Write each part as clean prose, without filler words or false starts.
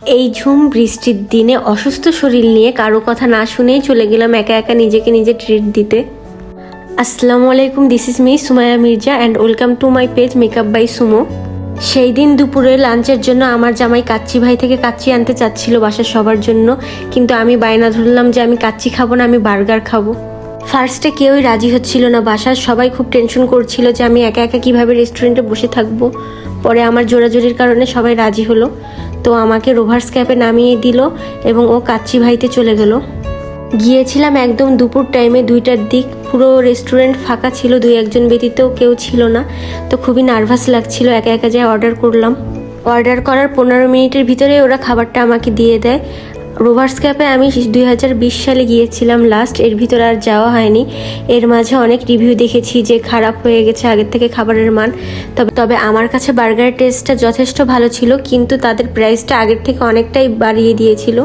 এই ঝুম বৃষ্টির দিনে অসুস্থ শরীর নিয়ে কারো কথা না শুনেই চলে গেলাম একা একা নিজেকে নিজে ট্রিট দিতে। আসসালামু আলাইকুম, this is me Sumaiya Mirza and welcome to my page makeup by Sumo. সেই দিন দুপুরে লাঞ্চের জন্য আমার জামাই কাচ্চি ভাই থেকে কাচ্চি আনতে চাচ্ছিল বাসার সবার জন্য, কিন্তু আমি বায়না ধরলাম যে আমি কাচ্চি খাবো না, আমি বার্গার খাবো। ফার্স্টে কেউই রাজি হচ্ছিল না, বাসার সবাই খুব টেনশন করছিল যে আমি একা একা কিভাবে রেস্টুরেন্টে বসে থাকবো। পরে আমার জোরাজোরির কারণে সবাই রাজি হলো, তো আমাকে রোভার্স ক্যাপে নামিয়ে দিল এবং ও কাচ্চি ভাইতে চলে গেল। গিয়েছিলাম একদম দুপুর টাইমে, 2টার দিক। পুরো রেস্টুরেন্ট ফাঁকা ছিল, 2-1জন ব্যতীত কেউ ছিল না। তো খুবই নার্ভাস লাগছিল, একা একা যাই অর্ডার করলাম। অর্ডার করার 15 মিনিটের ভিতরে ওরা খাবারটা আমাকে দিয়ে দেয়। রোভার্স ক্যাপে আমি 2020 সালে গিয়েছিলাম লাস্ট, এর ভিতরে আর যাওয়া হয়নি। এর মাঝে অনেক রিভিউ দেখেছি যে খারাপ হয়ে গেছে আগের থেকে খাবারের মান। তবে আমার কাছে বার্গার টেস্টটা যথেষ্ট ভালো ছিল, কিন্তু তাদের প্রাইসটা আগের থেকে অনেকটাই বাড়িয়ে দিয়েছিল।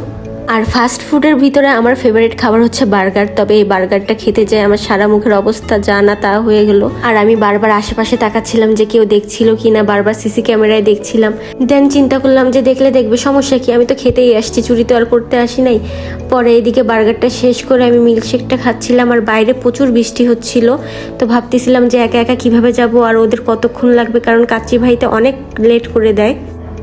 আর ফাস্ট ফুডের ভিতরে আমার ফেভারিট খাবার হচ্ছে বার্গার। তবে এই বার্গারটা খেতে যাই আমার সারা মুখের অবস্থা যা না তা হয়ে গেল। আর আমি বারবার আশেপাশে তাকাচ্ছিলাম যে কেউ দেখছিল কিনা, বারবার সিসি ক্যামেরায় দেখছিলাম। দেন চিন্তা করলাম যে দেখলে দেখবে, সমস্যা কি, আমি তো খেতেই আসছি, চুরি তো আর করতে আসি নাই। পরে এদিকে বার্গারটা শেষ করে আমি মিল্কশেকটা খাচ্ছিলাম, আর বাইরে প্রচুর বৃষ্টি হচ্ছিল। তো ভাবতেছিলাম যে একা একা কিভাবে যাব আর ওদের কতক্ষণ লাগবে, কারণ কাচ্চি ভাইতে অনেক লেট করে দেয়।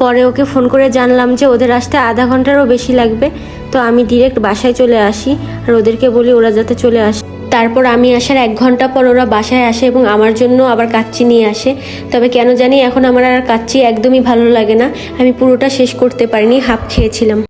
পরে ওকে ফোন করে জানলাম যে ওদের আসতে আধা ঘন্টারও বেশি লাগবে। তো আমি ডিরেক্ট বাসায় চলে আসি আর ওদেরকে বলি ওরা যাতে চলে আসে। তারপর আমি আসার 1 ঘন্টা পর ওরা বাসায় আসে এবং আমার জন্য আবার কাচ্চি নিয়ে আসে। তবে কেন জানি এখন আমার আর কাচ্চি একদমই ভালো লাগে না, আমি পুরোটা শেষ করতে পারিনি, হাফ খেয়েছিলাম।